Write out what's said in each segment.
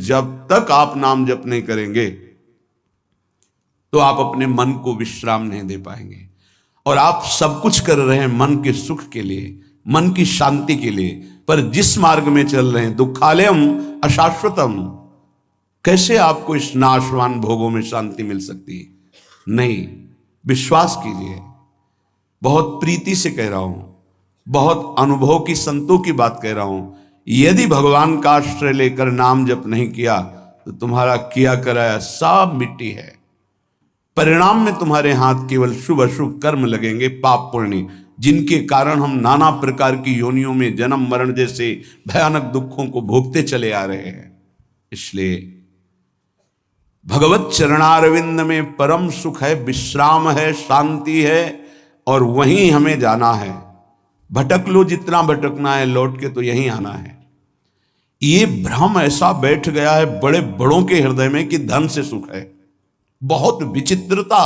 जब तक आप नाम जप नहीं करेंगे तो आप अपने मन को विश्राम नहीं दे पाएंगे। और आप सब कुछ कर रहे हैं मन के सुख के लिए, मन की शांति के लिए, पर जिस मार्ग में चल रहे हैं दुखालयम अशाश्वतम, कैसे आपको इस नाशवान भोगों में शांति मिल सकती है? नहीं। विश्वास कीजिए, बहुत प्रीति से कह रहा हूं, बहुत अनुभव की संतों की बात कह रहा हूं, यदि भगवान का आश्रय लेकर नाम जप नहीं किया तो तुम्हारा किया कराया सब मिट्टी है। परिणाम में तुम्हारे हाथ केवल शुभ अशुभ कर्म लगेंगे, पाप पुण्य, जिनके कारण हम नाना प्रकार की योनियों में जन्म मरण जैसे भयानक दुखों को भोगते चले आ रहे हैं। इसलिए भगवत चरणारविंद में परम सुख है, विश्राम है, शांति है, और वहीं हमें जाना है। भटक लो जितना भटकना है, लौट के तो यहीं आना है। ये भ्रम ऐसा बैठ गया है बड़े बड़ों के हृदय में कि धन से सुख है। बहुत विचित्रता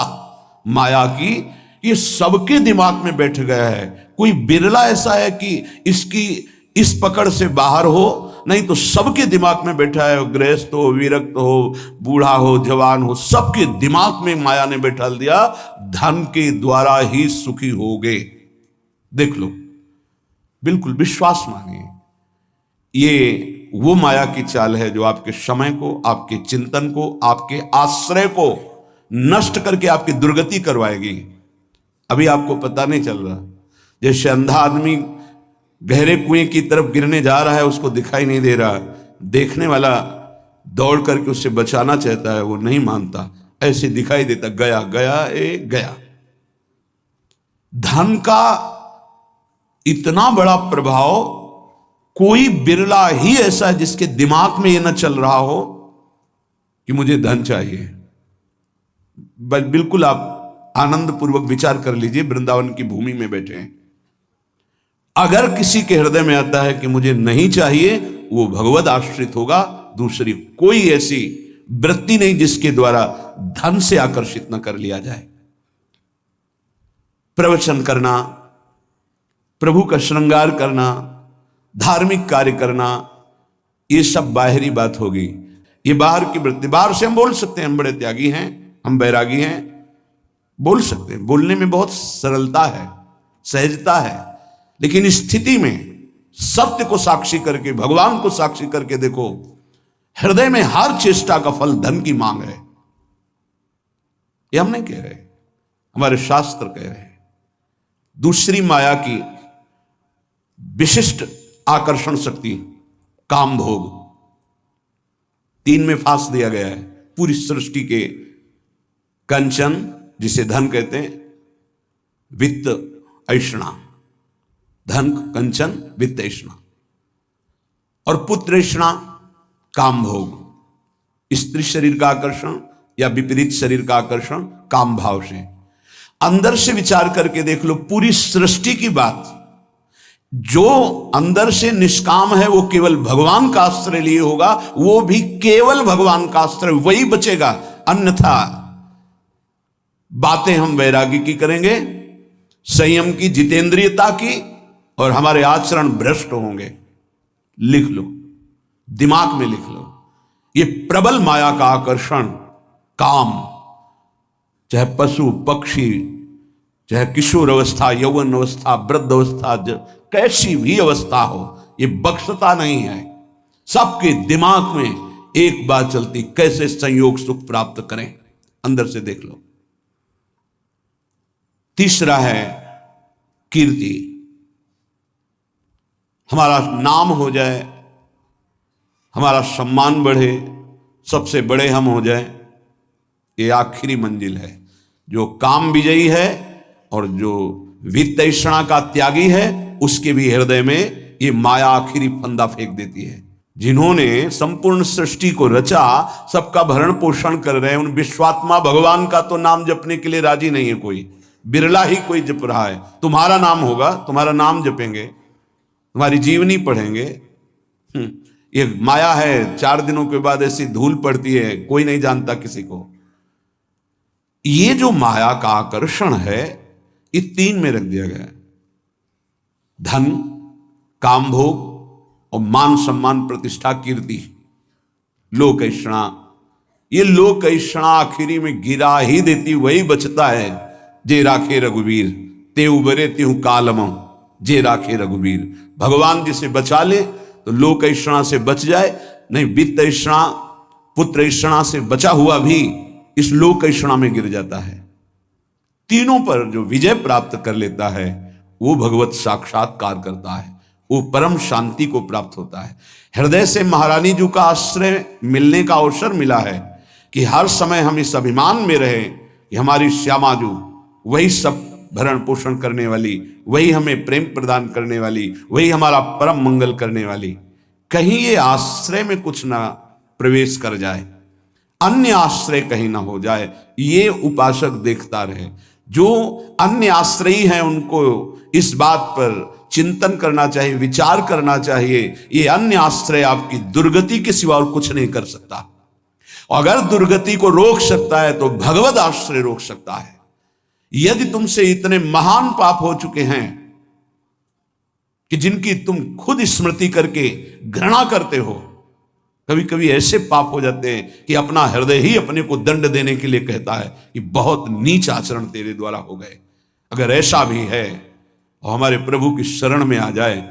माया की, ये सबके दिमाग में बैठ गया है। कोई बिरला ऐसा है कि इसकी इस पकड़ से बाहर हो, नहीं तो सबके दिमाग में बैठा है। गृहस्थ हो, विरक्त हो, बूढ़ा हो, जवान हो, सबके दिमाग में माया ने बैठा दिया धन के द्वारा ही सुखी होगे। देख लो, बिल्कुल विश्वास मानिए, ये वो माया की चाल है जो आपके समय को, आपके चिंतन को, आपके आश्रय को नष्ट करके आपकी दुर्गति करवाएगी। अभी आपको पता नहीं चल रहा, जैसे अंधा आदमी गहरे कुएं की तरफ गिरने जा रहा है, उसको दिखाई नहीं दे रहा, देखने वाला दौड़ करके उससे बचाना चाहता है, वो नहीं मानता, ऐसे दिखाई देता, गया गया गया। धन का इतना बड़ा प्रभाव, कोई बिरला ही ऐसा है जिसके दिमाग में यह न चल रहा हो कि मुझे धन चाहिए। बिल्कुल आप आनंद पूर्वक विचार कर लीजिए, वृंदावन की भूमि में बैठे हैं, अगर किसी के हृदय में आता है कि मुझे नहीं चाहिए, वो भगवद आश्रित होगा। दूसरी कोई ऐसी वृत्ति नहीं जिसके द्वारा धन से आकर्षित न कर लिया जाए। प्रवचन करना, प्रभु का श्रृंगार करना, धार्मिक कार्य करना, ये सब बाहरी बात होगी। ये बाहर की वृत्ति, बाहर से हम बोल सकते हैं हम बड़े त्यागी हैं, हम बैरागी हैं, बोल सकते हैं, बोलने में बहुत सरलता है, सहजता है, लेकिन स्थिति में सत्य को साक्षी करके, भगवान को साक्षी करके देखो, हृदय में हर चेष्टा का फल धन की मांग है। ये हम नहीं कह रहे, हमारे शास्त्र कह रहे हैं। दूसरी माया की विशिष्ट आकर्षण शक्ति काम भोग, 3 में फांस दिया गया है पूरी सृष्टि के। कंचन जिसे धन कहते हैं, वित्त ऐषणा, धन कंचन वित्त ऐषणा, और पुत्र ऐषणा काम भोग, स्त्री शरीर का आकर्षण या विपरीत शरीर का आकर्षण काम भाव से। अंदर से विचार करके देख लो, पूरी सृष्टि की बात, जो अंदर से निष्काम है वो केवल भगवान का आश्रय लिए होगा, वो भी केवल भगवान का आश्रय, वही बचेगा। अन्यथा बातें हम वैरागी की करेंगे, संयम की, जितेंद्रियता की, और हमारे आचरण भ्रष्ट होंगे। लिख लो, दिमाग में लिख लो, ये प्रबल माया का आकर्षण काम, चाहे पशु पक्षी, चाहे किशोर अवस्था, यौवन अवस्था, वृद्ध अवस्था, कैसी भी अवस्था हो, ये बख्शता नहीं है। सबके दिमाग में एक बात चलती, कैसे संयोग सुख प्राप्त करें, अंदर से देख लो। तीसरा है कीर्ति, हमारा नाम हो जाए, हमारा सम्मान बढ़े, सबसे बड़े हम हो जाए, ये आखिरी मंजिल है। जो काम विजयी है और जो वित्तैषणा का त्यागी है, उसके भी हृदय में ये माया आखिरी फंदा फेंक देती है। जिन्होंने संपूर्ण सृष्टि को रचा, सबका भरण पोषण कर रहे हैं, उन विश्वात्मा भगवान का तो नाम जपने के लिए राजी नहीं है कोई, बिरला ही कोई जप रहा है। तुम्हारा नाम होगा, तुम्हारा नाम जपेंगे, तुम्हारी जीवनी पढ़ेंगे। ये माया है, 4 दिनों के बाद ऐसी धूल पड़ती है, कोई नहीं जानता किसी को। ये जो माया का आकर्षण है, ये 3 में रख दिया गया है, धन, काम भोग और मान सम्मान प्रतिष्ठा कीर्ति। लोकैषणा, ये लोकैषणा आखिरी में गिरा ही देती, वही बचता है। जे राखे रघुवीर ते उबरे त्यू कालम, जे राखे रघुवीर। भगवान जिसे बचा ले तो लोकैषणा से बच जाए, नहीं वित्तैषणा पुत्रैषणा से बचा हुआ भी इस लोकैषणा में गिर जाता है। तीनों पर जो विजय प्राप्त कर लेता है वो भगवत साक्षात्कार करता है, वो परम शांति को प्राप्त होता है। हृदय से महारानी जी का आश्रय मिलने का अवसर मिला है कि हर समय हम इस अभिमान में रहे कि हमारी श्यामा जी वही सब भरण पोषण करने वाली, वही हमें प्रेम प्रदान करने वाली, वही हमारा परम मंगल करने वाली। कहीं ये आश्रय में कुछ ना प्रवेश कर जाए, अन्य आश्रय कहीं ना हो जाए, ये उपासक देखता रहे। जो अन्य आश्रयी हैं उनको इस बात पर चिंतन करना चाहिए, विचार करना चाहिए, ये अन्य आश्रय आपकी दुर्गति के सिवा और कुछ नहीं कर सकता। अगर दुर्गति को रोक सकता है तो भगवत आश्रय रोक सकता है। यदि तुमसे इतने महान पाप हो चुके हैं कि जिनकी तुम खुद स्मृति करके घृणा करते हो, कभी कभी ऐसे पाप हो जाते हैं कि अपना हृदय ही अपने को दंड देने के लिए कहता है कि बहुत नीच आचरण तेरे द्वारा हो गए। अगर ऐसा भी है और हमारे प्रभु की शरण में आ जाए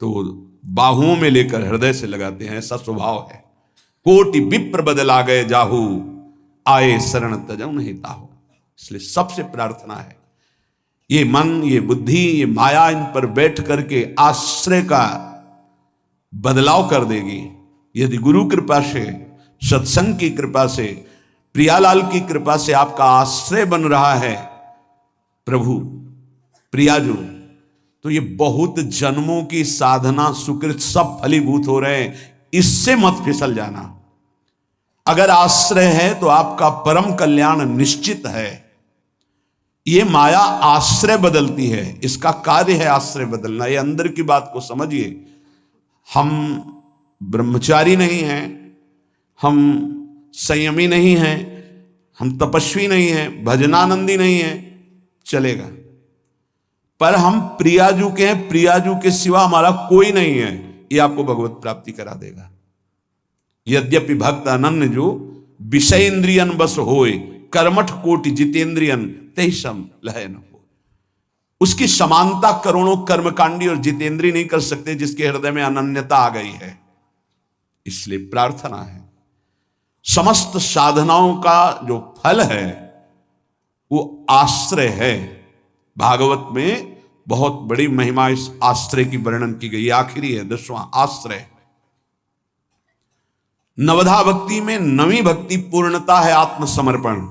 तो बाहुओं में लेकर हृदय से लगाते हैं, ऐसा स्वभाव है। कोटि विप्र बदला गए जाहू, आए शरण तजौ नहीं ताहू। इसलिए सबसे प्रार्थना है ये मन, ये बुद्धि, ये माया इन पर बैठ करके आश्रय का बदलाव कर देगी। यदि गुरु कृपा से, सत्संग की कृपा से, प्रियालाल की कृपा से आपका आश्रय बन रहा है प्रभु प्रियाजू, तो ये बहुत जन्मों की साधना सुकृत सब फलीभूत हो रहे हैं। इससे मत फिसल जाना। अगर आश्रय है तो आपका परम कल्याण निश्चित है। ये माया आश्रय बदलती है, इसका कार्य है आश्रय बदलना। ये अंदर की बात को समझिए। हम ब्रह्मचारी नहीं हैं, हम संयमी नहीं हैं, हम तपस्वी नहीं हैं, भजनानंदी नहीं हैं, चलेगा। पर हम प्रियाजू के हैं, प्रियाजू के सिवा हमारा कोई नहीं है, ये आपको भगवत प्राप्ति करा देगा। यद्यपि भक्त अनन्य जो विषय इंद्रियन बस होए, कर्मठ कोटि जितेंद्रियन तेहि सम लहै न हो। उसकी समानता करोड़ों कर्मकांडी और जितेंद्री नहीं कर सकते जिसके हृदय में अनन्यता आ गई है। इसलिए प्रार्थना है, समस्त साधनाओं का जो फल है वो आश्रय है। भागवत में बहुत बड़ी महिमा इस आश्रय की वर्णन की गई। आखिरी है 10वां आश्रय। नवधा भक्ति में 9वीं भक्ति पूर्णता है आत्मसमर्पण।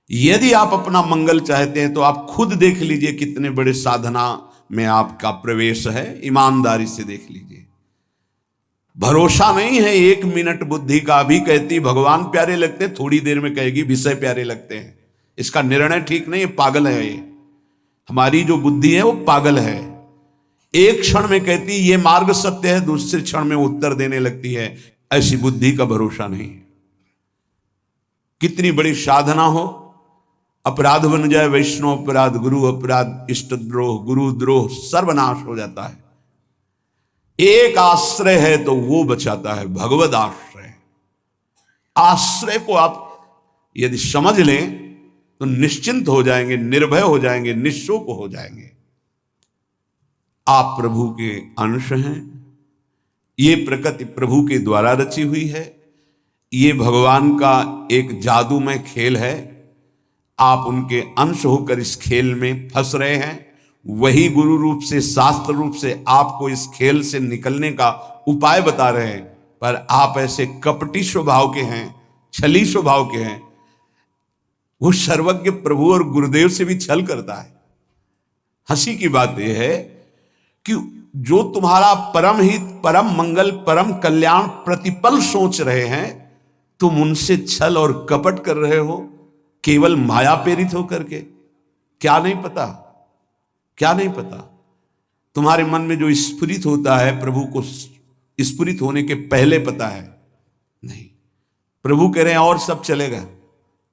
यदि आप अपना मंगल चाहते हैं तो आप खुद देख लीजिए कितने बड़े साधना में आपका प्रवेश है, ईमानदारी से देख लीजिए। भरोसा नहीं है 1 मिनट बुद्धि का भी कहती भगवान प्यारे लगते, थोड़ी देर में कहेगी विषय प्यारे लगते हैं। इसका निर्णय ठीक नहीं है, पागल है ये। हमारी जो बुद्धि है वो पागल है। एक क्षण में कहती ये मार्ग सत्य है, दूसरे क्षण में उत्तर देने लगती है। ऐसी बुद्धि का भरोसा नहीं है। कितनी बड़ी साधना हो, अपराध बन जाए, वैष्णव अपराध, गुरु अपराध, इष्ट द्रोह, गुरु द्रोह, सर्वनाश हो जाता है। एक आश्रय है तो वो बचाता है, भगवत आश्रय। आश्रय को आप यदि समझ लें तो निश्चिंत हो जाएंगे, निर्भय हो जाएंगे, निःशोक हो जाएंगे। आप प्रभु के अंश हैं। ये प्रकृति प्रभु के द्वारा रची हुई है। ये भगवान का एक जादूमय खेल है। आप उनके अंश होकर इस खेल में फंस रहे हैं। वही गुरु रूप से, शास्त्र रूप से आपको इस खेल से निकलने का उपाय बता रहे हैं। पर आप ऐसे कपटी स्वभाव के हैं, छली स्वभाव के हैं। वो सर्वज्ञ प्रभु और गुरुदेव से भी छल करता है। हंसी की बात यह है कि जो तुम्हारा परम हित, परम मंगल, परम कल्याण प्रतिपल सोच रहे हैं, तुम उनसे छल और कपट कर रहे हो, केवल माया प्रेरित होकर के। क्या नहीं पता, क्या नहीं पता। तुम्हारे मन में जो स्फुरित होता है प्रभु को स्फुरित होने के पहले पता है नहीं। प्रभु कह रहे हैं और सब चलेगा।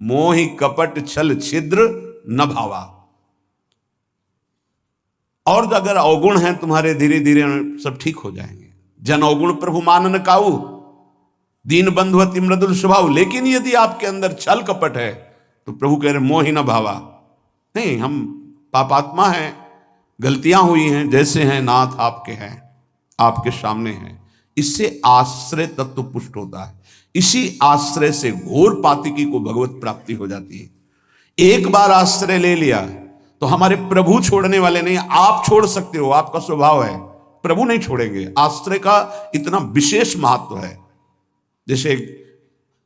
मोहि कपट छल छिद्र न भावा। और अगर अवगुण हैं तुम्हारे, धीरे धीरे सब ठीक हो जाएंगे। जन अवगुण प्रभु मान न काऊ। दीन बंधुवती मृदुल स्वभाव। लेकिन यदि आपके अंदर छल कपट है तो प्रभु कह रहे मोहि न भावा। नहीं, हम पापात्मा हैं, गलतियां हुई हैं, जैसे हैं नाथ आपके हैं, आपके सामने हैं। इससे आश्रय तत्व पुष्ट होता है। इसी आश्रय से घोर पातिकी को भगवत प्राप्ति हो जाती है। एक बार आश्रय ले लिया तो हमारे प्रभु छोड़ने वाले नहीं, आप छोड़ सकते हो, आपका स्वभाव है, प्रभु नहीं छोड़ेंगे। आश्रय का इतना विशेष महत्व है। जैसे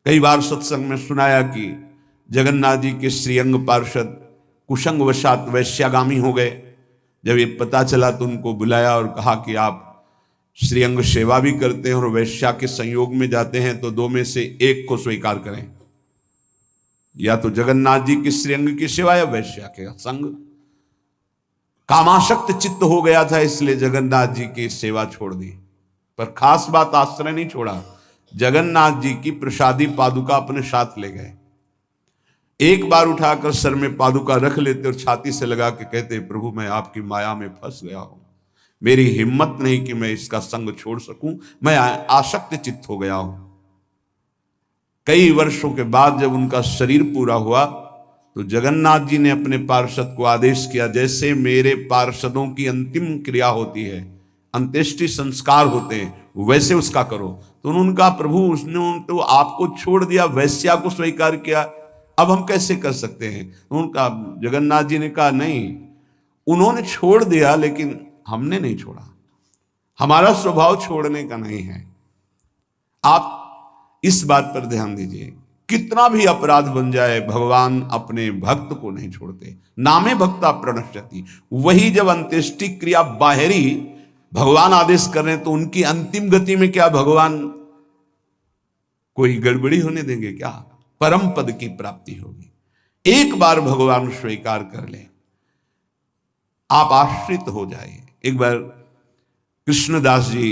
कई बार सत्संग में सुनाया कि जगन्नाथ जी के श्रीअंग पार्षद कुसंग वशात वैश्यागामी हो गए। जब ये पता चला तो उनको बुलाया और कहा कि आप श्रीअंग सेवा भी करते हैं और वैश्या के संयोग में जाते हैं, तो दो में से एक को स्वीकार करें, या तो जगन्नाथ जी के श्रीअंग की सेवा या वैश्या के संग। कामाशक्त चित्त हो गया था, इसलिए जगन्नाथ जी की सेवा छोड़ दी। पर खास बात, आश्रय नहीं छोड़ा, जगन्नाथ जी की प्रसादी पादुका अपने साथ ले गए। एक बार उठाकर सर में पादुका रख लेते और छाती से लगा के कहते, प्रभु मैं आपकी माया में फंस गया हूं, मेरी हिम्मत नहीं कि मैं इसका संग छोड़ सकूं, मैं आसक्त चित्त हो गया हूं। कई वर्षों के बाद जब उनका शरीर पूरा हुआ तो जगन्नाथ जी ने अपने पार्षद को आदेश किया, जैसे मेरे पार्षदों की अंतिम क्रिया होती है, अंत्येष्टि संस्कार होते हैं, वैसे उसका करो। तो उन्होंने कहा, प्रभु उसने तो आपको छोड़ दिया, वैश्या को स्वीकार किया, अब हम कैसे कर सकते हैं? उनका जगन्नाथ जी ने कहा, नहीं, उन्होंने छोड़ दिया लेकिन हमने नहीं छोड़ा, हमारा स्वभाव छोड़ने का नहीं है। आप इस बात पर ध्यान दीजिए, कितना भी अपराध बन जाए भगवान अपने भक्त को नहीं छोड़ते। नामे भक्ता प्रणश्यति। वही जब अंत्येष्टि क्रिया बाहरी भगवान आदेश कर रहे हैं तो उनकी अंतिम गति में क्या भगवान कोई गड़बड़ी होने देंगे क्या? परम पद की प्राप्ति होगी। एक बार भगवान स्वीकार कर ले, आप आश्रित हो जाए। एक बार कृष्णदास जी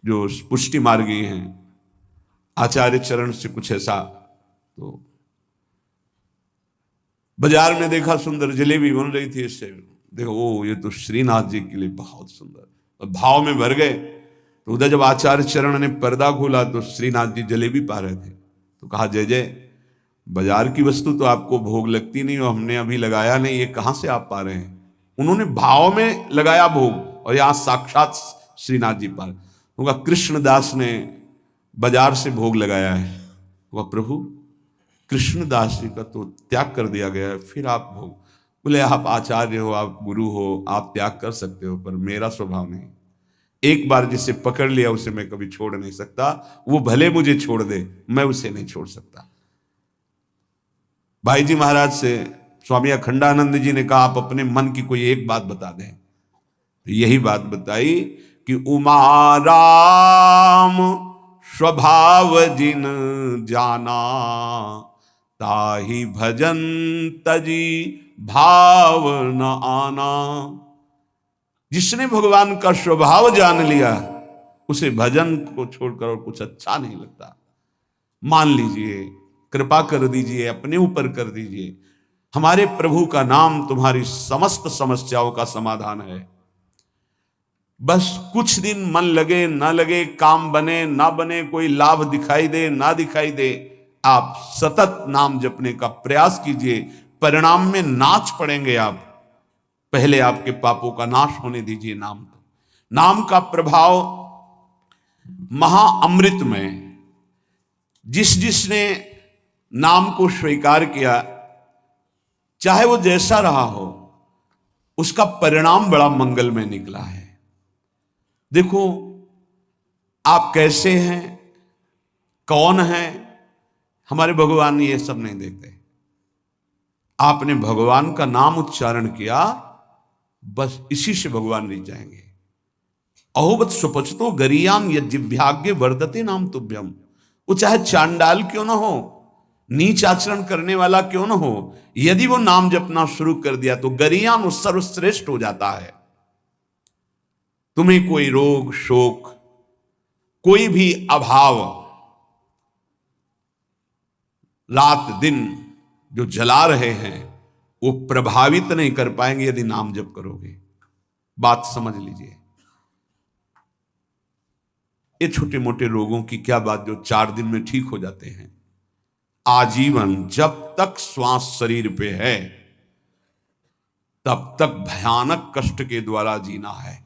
जो पुष्टि मार्गी हैं, आचार्य चरण से कुछ ऐसा, तो बाजार में देखा सुंदर जलेबी बन रही थी, इससे देखो ओ ये तो श्रीनाथ जी के लिए बहुत सुंदर, और भाव में भर गए। तो उधर जब आचार्य चरण ने पर्दा खोला तो श्रीनाथ जी जलेबी पा रहे थे। तो कहा, जय जय, बाजार की वस्तु तो आपको भोग लगती नहीं और हमने अभी लगाया नहीं, ये कहां से आप पा रहे हैं? उन्होंने भाव में लगाया भोग और यहां साक्षात श्रीनाथ जी पा रहे। उनका कृष्णदास ने बाजार से भोग लगाया है। वह प्रभु कृष्णदास जी का तो त्याग कर दिया गया है, फिर आप भोग? बोले, आप आचार्य हो, आप गुरु हो, आप त्याग कर सकते हो, पर मेरा स्वभाव नहीं। एक बार जिसे पकड़ लिया उसे मैं कभी छोड़ नहीं सकता, वो भले मुझे छोड़ दे, मैं उसे नहीं छोड़ सकता। भाई जी महाराज से स्वामी अखंडानंद जी ने कहा, आप अपने मन की कोई एक बात बता दें। तो यही बात बताई कि उमा राम स्वभाव जिन जाना, ताहि भजन तजी भाव न आना। जिसने भगवान का स्वभाव जान लिया उसे भजन को छोड़कर और कुछ अच्छा नहीं लगता। मान लीजिए, कृपा कर दीजिए, अपने ऊपर कर दीजिए, हमारे प्रभु का नाम तुम्हारी समस्त समस्याओं का समाधान है। बस कुछ दिन मन लगे ना लगे, काम बने ना बने, कोई लाभ दिखाई दे ना दिखाई दे, आप सतत नाम जपने का प्रयास कीजिए। परिणाम में नाच पड़ेंगे आप। पहले आपके पापों का नाश होने दीजिए। नाम का प्रभाव महाअमृत में, जिसने नाम को स्वीकार किया, चाहे वो जैसा रहा हो, उसका परिणाम बड़ा मंगलमय निकला है। देखो, आप कैसे हैं, कौन हैं, हमारे भगवान ये सब नहीं देखते। आपने भगवान का नाम उच्चारण किया, बस इसी से भगवान रीच जाएंगे। अहोबत सुपचतो गरियाम यज्ञभाग्य वर्धते नाम तुभ्यम। वो चाहे चांडाल क्यों ना हो, नीच आचरण करने वाला क्यों ना हो, यदि वो नाम जपना शुरू कर दिया तो गरियाम सर्वश्रेष्ठ हो जाता है। तुम्हें कोई रोग शोक, कोई भी अभाव, रात दिन जो जला रहे हैं, वो प्रभावित नहीं कर पाएंगे यदि नाम जप करोगे। बात समझ लीजिए। ये छोटे मोटे रोगों की क्या बात जो 4 दिन में ठीक हो जाते हैं। आजीवन जब तक श्वास शरीर पे है तब तक भयानक कष्ट के द्वारा जीना है।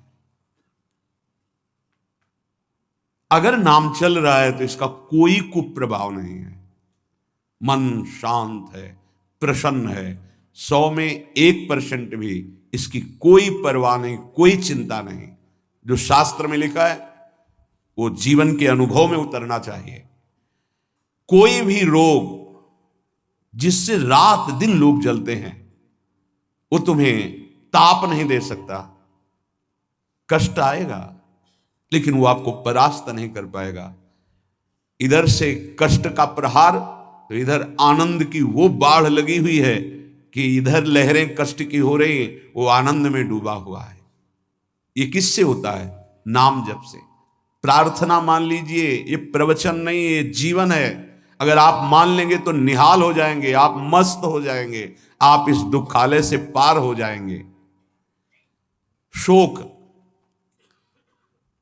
अगर नाम चल रहा है तो इसका कोई कुप्रभाव नहीं है। मन शांत है, प्रसन्न है, 100 में 1% भी इसकी कोई परवाह नहीं, कोई चिंता नहीं। जो शास्त्र में लिखा है वो जीवन के अनुभव में उतरना चाहिए। कोई भी रोग जिससे रात दिन लोग जलते हैं वो तुम्हें ताप नहीं दे सकता। कष्ट आएगा लेकिन वो आपको परास्त नहीं कर पाएगा। इधर से कष्ट का प्रहार तो इधर आनंद की वो बाढ़ लगी हुई है कि इधर लहरें कष्ट की हो रही, वो आनंद में डूबा हुआ है। ये किससे होता है? नाम जप से। प्रार्थना मान लीजिए, ये प्रवचन नहीं, ये जीवन है। अगर आप मान लेंगे तो निहाल हो जाएंगे, आप मस्त हो जाएंगे, आप इस दुखालय से पार हो जाएंगे। शोक,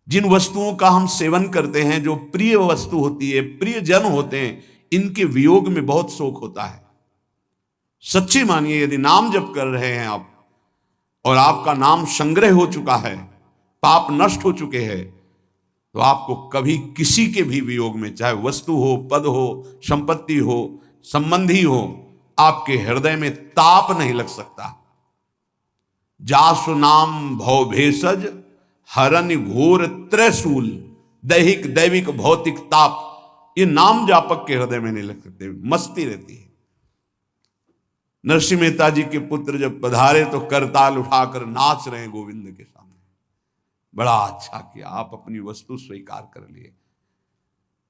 जिन वस्तुओं का हम सेवन करते हैं, जो प्रिय वस्तु होती है, प्रिय जन होते हैं, इनके वियोग में बहुत शोक होता है। सच्ची मानिए, यदि नाम जप कर रहे हैं आप और आपका नाम संग्रह हो चुका है, पाप नष्ट हो चुके हैं, तो आपको कभी किसी के भी वियोग में, चाहे वस्तु हो, पद हो, संपत्ति हो, संबंधी हो, आपके हृदय में ताप नहीं लग सकता। जासु नाम भव भेषज हरन घोर त्रैशूल, दैहिक दैविक भौतिक ताप ये नाम जापक के हृदय में नहीं लग सकते, मस्ती रहती है। नरसिंह मेहता जी के पुत्र जब पधारे तो करताल उठाकर नाच रहे हैं गोविंद के सामने। बड़ा अच्छा किया, आप अपनी वस्तु स्वीकार कर लिए।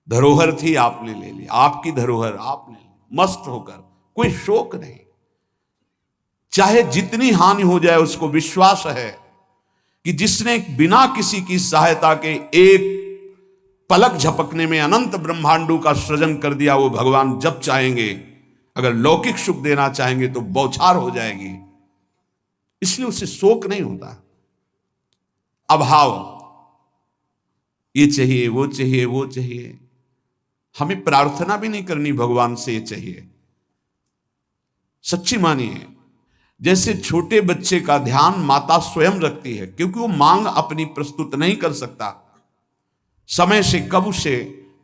धरोहर थी, आपने ले ली, आपकी धरोहर आपने ली, मस्त होकर, कोई शोक नहीं। चाहे जितनी हानि हो जाए, उसको विश्वास है कि जिसने बिना किसी की सहायता के एक पलक झपकने में अनंत ब्रह्मांडों का सृजन कर दिया, वो भगवान जब चाहेंगे, अगर लौकिक सुख देना चाहेंगे तो बौछार हो जाएगी। इसलिए उसे शोक नहीं होता। अभाव, ये चाहिए, वो चाहिए, वो चाहिए। हमें प्रार्थना भी नहीं करनी भगवान से ये चाहिए। सच्ची मानिए, जैसे छोटे बच्चे का ध्यान माता स्वयं रखती है, क्योंकि वो मांग अपनी प्रस्तुत नहीं कर सकता। समय से कब उसे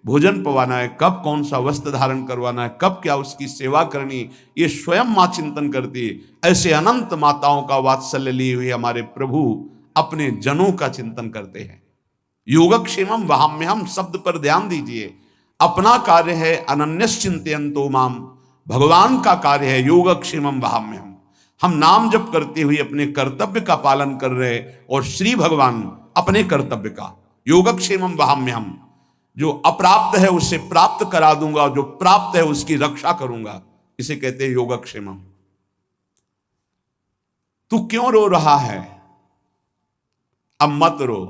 भोजन पवाना है, कब कौन सा वस्त्र धारण करवाना है, कब क्या उसकी सेवा करनी, ये स्वयं मां चिंतन करती है। ऐसे अनंत माताओं का वात्सल्य लिए हुए हमारे प्रभु अपने जनों का चिंतन करते हैं। योगक्षेमम वहाम्यहम शब्द पर ध्यान दीजिए। अपना कार्य है अनन्यश्चिंतयन्तो माम, भगवान का कार्य है योगक्षेमम वहाम्यहम। हम नाम जप करते हुए अपने कर्तव्य का पालन कर रहे, और श्री भगवान अपने कर्तव्य का। योगक्षेमम वहाम्यहम, जो अप्राप्त है उसे प्राप्त करा दूंगा, जो प्राप्त है उसकी रक्षा करूंगा, इसे कहते हैं योगक्षेमम। तू क्यों रो रहा है? अब मत रो,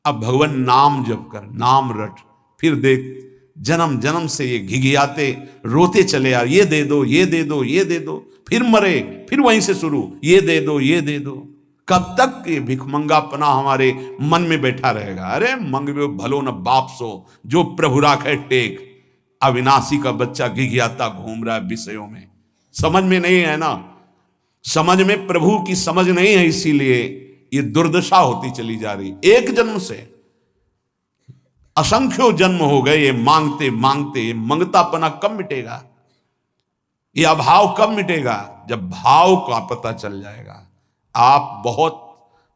अब भगवान नाम जप कर, नाम रट। फिर देख, जन्म जन्म से ये घिघियाते रोते चले आ, ये दे दो, ये दे दो, ये दे दो, फिर मरे, फिर वहीं से शुरू, ये दे दो, ये दे दो। कब तक ये भिखमंगापना हमारे मन में बैठा रहेगा? अरे मंगवे भलो न बाप सो, जो प्रभु राखे टेक। अविनाशी का बच्चा घिघियाता घूम रहा है विषयों में, समझ में नहीं है ना, समझ में प्रभु की समझ नहीं है, इसीलिए ये दुर्दशा होती चली जा रही। एक जन्म से असंख्यों जन्म हो गए ये मांगते मांगते। ये मंगतापना कब मिटेगा? ये अभाव कब मिटेगा? जब भाव का पता चल जाएगा। आप बहुत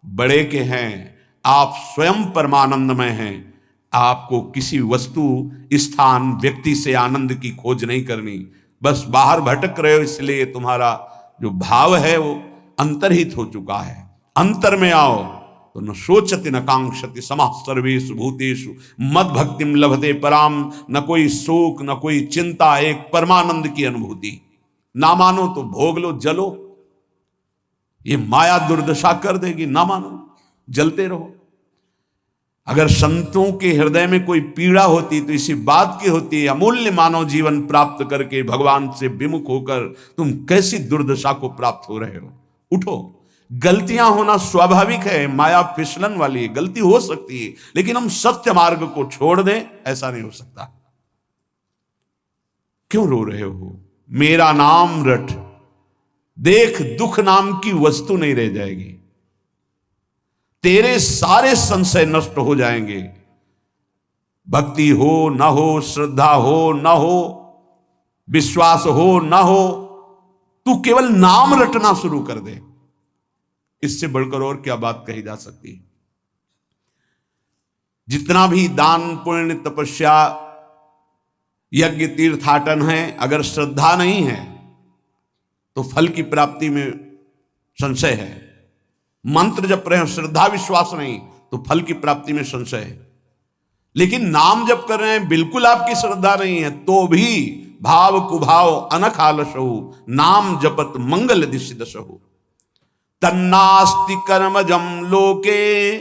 बड़े के हैं, आप स्वयं परमानंदमय हैं। आपको किसी वस्तु, स्थान, व्यक्ति से आनंद की खोज नहीं करनी। बस बाहर भटक रहे हो, इसलिए तुम्हारा जो भाव है वो अंतर्हित हो चुका है। अंतर में आओ तो न सोचति न कांक्षति समः सर्वेषु भूतेषु मद भक्तिम लभते पराम। न कोई शोक, न कोई चिंता, एक परमानंद की अनुभूति। ना मानो तो भोग लो, जलो। ये माया दुर्दशा कर देगी। ना मानो, जलते रहो। अगर संतों के हृदय में कोई पीड़ा होती तो इसी बात की होती है, अमूल्य मानव जीवन प्राप्त करके भगवान से विमुख होकर तुम कैसी दुर्दशा को प्राप्त हो रहे हो। उठो, गलतियां होना स्वाभाविक है, माया फिसलन वाली है, गलती हो सकती है, लेकिन हम सत्य मार्ग को छोड़ दें, ऐसा नहीं हो सकता। क्यों रो रहे हो? मेरा नाम रट, देख दुख नाम की वस्तु नहीं रह जाएगी, तेरे सारे संशय नष्ट हो जाएंगे। भक्ति हो ना हो, श्रद्धा हो ना हो, विश्वास हो ना हो, तू केवल नाम रटना शुरू कर दे, इससे बढ़कर और क्या बात कही जा सकती है। जितना भी दान पुण्य तपस्या यज्ञ तीर्थाटन है, अगर श्रद्धा नहीं है तो फल की प्राप्ति में संशय है। मंत्र जप रहे हैं, श्रद्धा विश्वास नहीं तो फल की प्राप्ति में संशय है। लेकिन नाम जप कर रहे हैं, बिल्कुल आपकी श्रद्धा नहीं है, तो भी भाव कुभाव अनख आलसहु, नाम जपत मंगल दिशि दशहु। तन्नास्ति कर्मजम लोके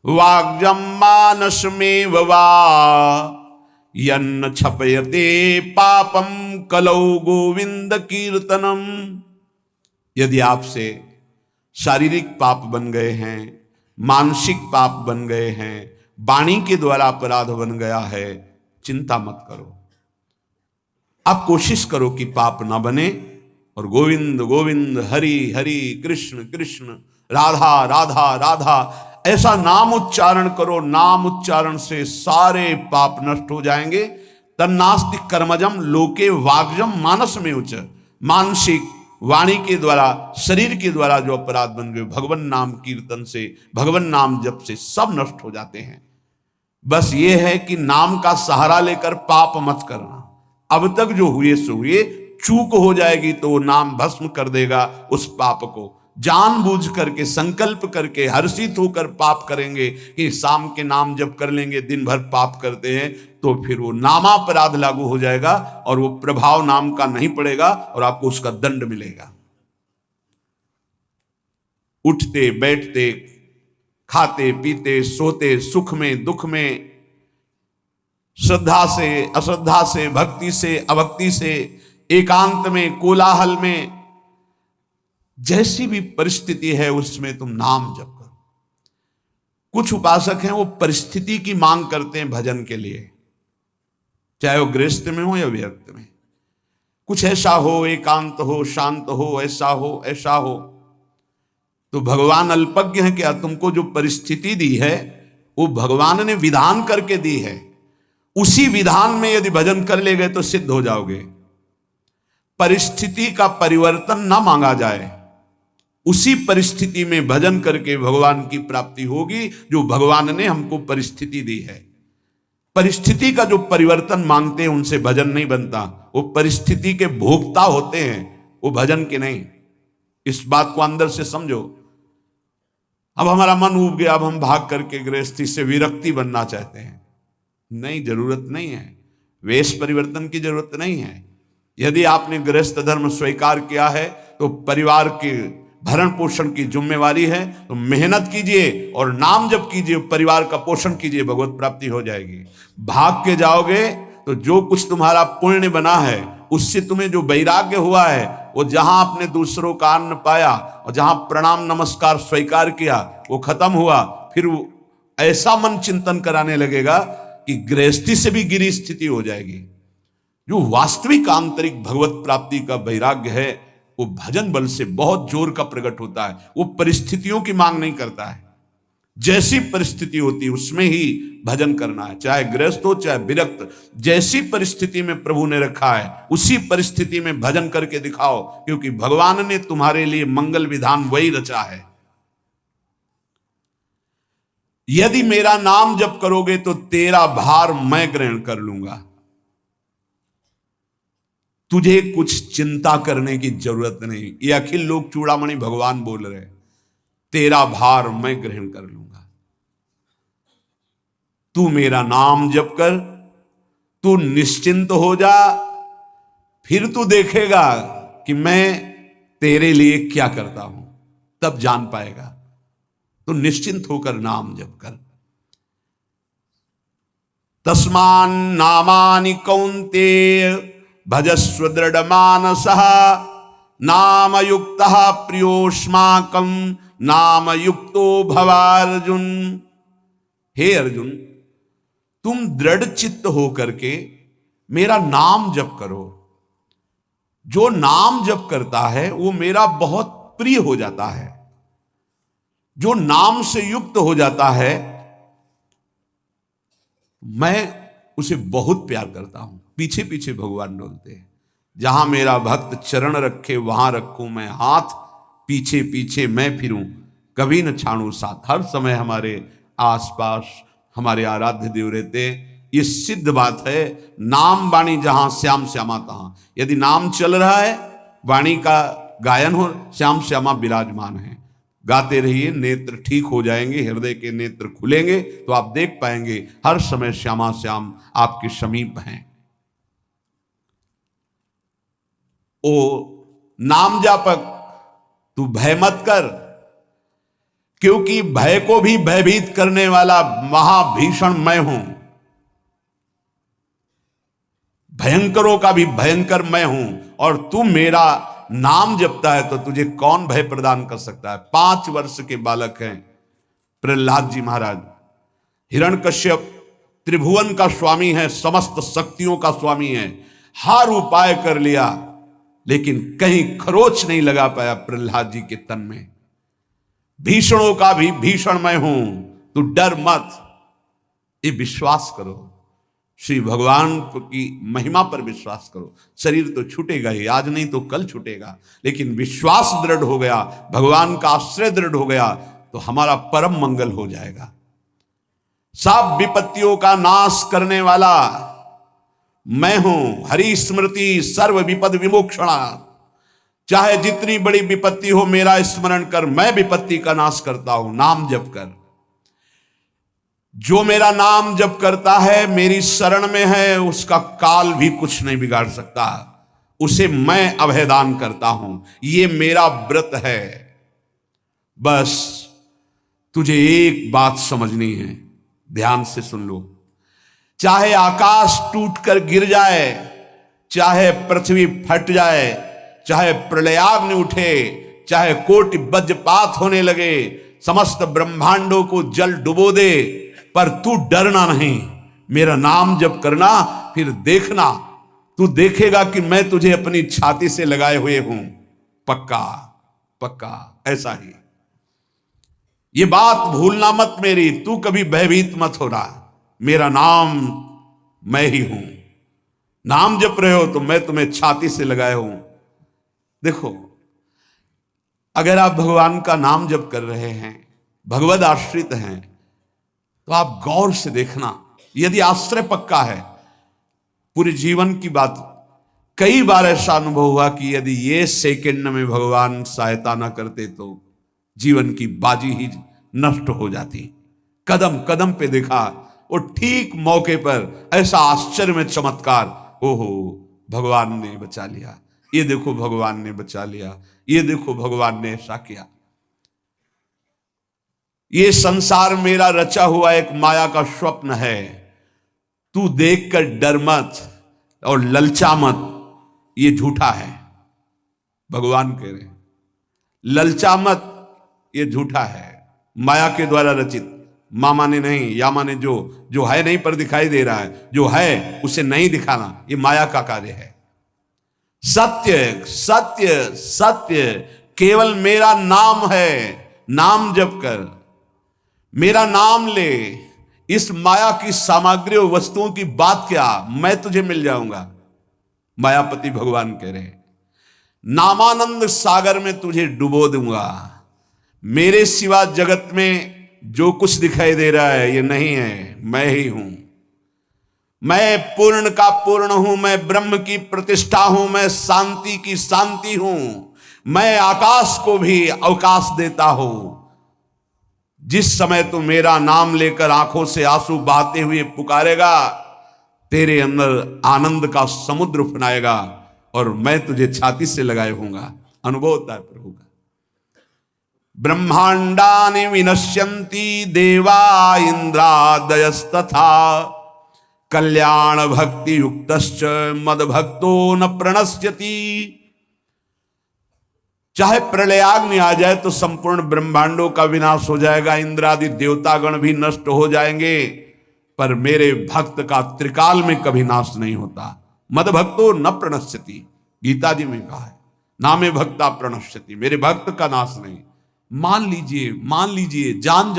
वाग्जम मानसमेव वा, यन्न छपयते पापम कलौ गोविंद कीर्तनम। यदि आपसे शारीरिक पाप बन गए हैं, मानसिक पाप बन गए हैं, वाणी के द्वारा अपराध बन गया है, चिंता मत करो। आप कोशिश करो कि पाप ना बने, और गोविंद गोविंद हरि हरि कृष्ण कृष्ण राधा राधा राधा ऐसा नाम उच्चारण करो। नाम उच्चारण से सारे पाप नष्ट हो जाएंगे। तन्नास्ति कर्मजम लोके वाग्जम मानस में उच्च, मानसिक वाणी के द्वारा, शरीर के द्वारा जो अपराध बन गए, भगवान नाम कीर्तन से, भगवान नाम जप से सब नष्ट हो जाते हैं। बस ये है कि नाम का सहारा लेकर पाप मत करना। अब तक जो हुए सो हुए, चूक हो जाएगी तो वो नाम भस्म कर देगा उस पाप को। जानबूझ करके, संकल्प करके, हर्षित होकर पाप करेंगे कि शाम के नाम जप कर लेंगे, दिन भर पाप करते हैं, तो फिर वो नामापराध लागू हो जाएगा और वो प्रभाव नाम का नहीं पड़ेगा और आपको उसका दंड मिलेगा। उठते बैठते, खाते पीते, सोते, सुख में दुख में, श्रद्धा से अश्रद्धा से, भक्ति से अभक्ति से, एकांत में कोलाहल में, जैसी भी परिस्थिति है उसमें तुम नाम जप करो। कुछ उपासक हैं वो परिस्थिति की मांग करते हैं भजन के लिए, चाहे वो गृहस्थ में हो या विरक्त में। कुछ ऐसा हो, एकांत हो, शांत हो, ऐसा हो ऐसा हो। तो भगवान अल्पज्ञ है क्या? तुमको जो परिस्थिति दी है वो भगवान ने विधान करके दी है। उसी विधान में यदि भजन कर ले गए तो सिद्ध हो जाओगे। परिस्थिति का परिवर्तन ना मांगा जाए, उसी परिस्थिति में भजन करके भगवान की प्राप्ति होगी जो भगवान ने हमको परिस्थिति दी है। परिस्थिति का जो परिवर्तन मांगते हैं उनसे भजन नहीं बनता। वो परिस्थिति के भोक्ता होते हैं, वो भजन के नहीं। इस बात को अंदर से समझो। अब हमारा मन उब गया, अब हम भाग करके गृहस्थी से विरक्ति बनना चाहते हैं। नहीं, जरूरत नहीं है। वेश परिवर्तन की जरूरत नहीं है। यदि आपने गृहस्थ धर्म स्वीकार किया है तो परिवार के भरण पोषण की जिम्मेवारी है, तो मेहनत कीजिए और नाम जप कीजिए, परिवार का पोषण कीजिए, भगवत प्राप्ति हो जाएगी। भाग के जाओगे तो जो कुछ तुम्हारा पुण्य बना है उससे तुम्हें जो वैराग्य हुआ है, वो जहां आपने दूसरों का अन्न पाया और जहां प्रणाम नमस्कार स्वीकार किया वो खत्म हुआ। फिर वो ऐसा मन चिंतन कराने लगेगा कि गृहस्थी से भी गिरी स्थिति हो जाएगी। जो वास्तविक आंतरिक भगवत प्राप्ति का वैराग्य है वो भजन बल से बहुत जोर का प्रकट होता है। वो परिस्थितियों की मांग नहीं करता है। जैसी परिस्थिति होती है उसमें ही भजन करना है, चाहे गृहस्थ हो चाहे विरक्त। जैसी परिस्थिति में प्रभु ने रखा है उसी परिस्थिति में भजन करके दिखाओ, क्योंकि भगवान ने तुम्हारे लिए मंगल विधान वही रचा है। यदि मेरा नाम जप करोगे तो तेरा भार मैं ग्रहण कर लूंगा। तुझे कुछ चिंता करने की जरूरत नहीं। ये अखिल लोक चूड़ामणि भगवान बोल रहे, तेरा भार मैं ग्रहण कर लूंगा। तू मेरा नाम जप कर, तू निश्चिंत हो जा, फिर तू देखेगा कि मैं तेरे लिए क्या करता हूं, तब जान पाएगा। तो निश्चिंत होकर नाम जप कर। तस्मान नामानि कौन्तेय भजस्व दृढ़ मानसः नाम युक्तः प्रियोष्माकं नाम युक्तो भवार्जुन। हे अर्जुन, तुम दृढ़ चित्त होकर के मेरा नाम जप करो। जो नाम जप करता है वो मेरा बहुत प्रिय हो जाता है। जो नाम से युक्त हो जाता है मैं उसे बहुत प्यार करता हूं। पीछे पीछे भगवान डोलते हैं। जहां मेरा भक्त चरण रखे वहां रखूं मैं हाथ, पीछे पीछे मैं फिरूं कभी न छाड़ू साथ। हर समय हमारे आसपास हमारे आराध्य देव रहते। ये सिद्ध बात है। नाम वाणी जहां श्याम श्यामा तहां। यदि नाम चल रहा है, वाणी का गायन हो, श्याम श्यामा विराजमान है। गाते रहिए, नेत्र ठीक हो जाएंगे, हृदय के नेत्र खुलेंगे तो आप देख पाएंगे हर समय श्यामा श्याम आपके समीप हैं। ओ नाम जापक, तू भय मत कर, क्योंकि भय को भी भयभीत करने वाला महाभीषण मैं हूं। भयंकरों का भी भयंकर मैं हूं, और तू मेरा नाम जपता है तो तुझे कौन भय प्रदान कर सकता है। 5 वर्ष के बालक हैं प्रहलाद जी महाराज। हिरण्यकश्यप त्रिभुवन का स्वामी है, समस्त शक्तियों का स्वामी है। हर उपाय कर लिया लेकिन कहीं खरोच नहीं लगा पाया प्रहलाद जी के तन में। भीषणों का भी भीषण मैं हूं, तू डर मत, ये विश्वास करो। श्री भगवान की महिमा पर विश्वास करो। शरीर तो छूटेगा ही, आज नहीं तो कल छूटेगा, लेकिन विश्वास दृढ़ हो गया, भगवान का आश्रय दृढ़ हो गया तो हमारा परम मंगल हो जाएगा। सब विपत्तियों का नाश करने वाला मैं हूं। हरि स्मृति सर्व विपद विमोक्षणा। चाहे जितनी बड़ी विपत्ति हो मेरा स्मरण कर, मैं विपत्ति का नाश करता हूं। नाम जप कर। जो मेरा नाम जप करता है, मेरी शरण में है, उसका काल भी कुछ नहीं बिगाड़ सकता। उसे मैं अभयदान करता हूं। ये मेरा व्रत है। बस तुझे एक बात समझनी है, ध्यान से सुन लो। चाहे आकाश टूटकर गिर जाए, चाहे पृथ्वी फट जाए, चाहे प्रलयाग्नि उठे, चाहे कोटि वज्रपात होने लगे, समस्त ब्रह्मांडों को जल डुबो दे, पर तू डरना नहीं। मेरा नाम जप करना, फिर देखना, तू देखेगा कि मैं तुझे अपनी छाती से लगाए हुए हूं। पक्का पक्का ऐसा ही। ये बात भूलना मत मेरी। तू कभी भयभीत मत हो रहा। मेरा नाम मैं ही हूं। नाम जप रहे हो तो मैं तुम्हें छाती से लगाए हूं। देखो, अगर आप भगवान का नाम जप कर रहे हैं, भगवद आश्रित हैं, तो आप गौर से देखना। यदि आश्रय पक्का है, पूरे जीवन की बात, कई बार ऐसा अनुभव हुआ कि यदि ये सेकंड में भगवान सहायता ना करते तो जीवन की बाजी ही नष्ट हो जाती। कदम कदम पे देखा, और ठीक मौके पर ऐसा आश्चर्य में चमत्कार, ओहो भगवान ने बचा लिया, ये देखो भगवान ने बचा लिया, ये देखो भगवान ने ऐसा किया। ये संसार मेरा रचा हुआ एक माया का स्वप्न है। तू देखकर डर मत और ललचा मत, ये झूठा है। भगवान कह रहे हैं ललचा मत, ये झूठा है, माया के द्वारा रचित। मामा ने नहीं, यामा ने जो है नहीं पर दिखाई दे रहा है, जो है उसे नहीं दिखाना, ये माया का कार्य है। सत्य सत्य सत्य केवल मेरा नाम है। नाम जप कर, मेरा नाम ले। इस माया की सामग्री और वस्तुओं की बात क्या, मैं तुझे मिल जाऊंगा। मायापति भगवान कह रहे हैं नामानंद सागर में तुझे डुबो दूंगा। मेरे सिवा जगत में जो कुछ दिखाई दे रहा है ये नहीं है, मैं ही हूं। मैं पूर्ण का पूर्ण हूं, मैं ब्रह्म की प्रतिष्ठा हूं, मैं शांति की शांति हूं। मैं आकाश को भी अवकाश देता हूं। जिस समय तू मेरा नाम लेकर आंखों से आंसू बहाते हुए पुकारेगा, तेरे अंदर आनंद का समुद्र उफनाएगा और मैं तुझे छाती से लगाए होऊंगा। अनुभव होता है प्रभु का। ब्रह्मांडानि विनश्यन्ति देवा इंद्रादयस्तथा कल्याण भक्ति युक्तश्च मद भक्तो न प्रणश्यति। चाहे प्रलयाग्नि आ जाए तो संपूर्ण ब्रह्मांडों का विनाश हो जाएगा, इंद्रादि देवतागण भी नष्ट हो जाएंगे, पर मेरे भक्त का त्रिकाल में कभी नाश नहीं होता। मद भक्तो न प्रणश्यति, गीता जी में कहा है, नामे भक्ता प्रणश्यति, मेरे भक्त का नाश नहीं। मान लीजिए, मान लीजिए, जान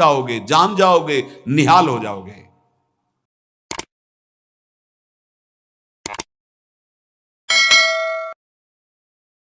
जाओगे, निहाल हो जाओगे।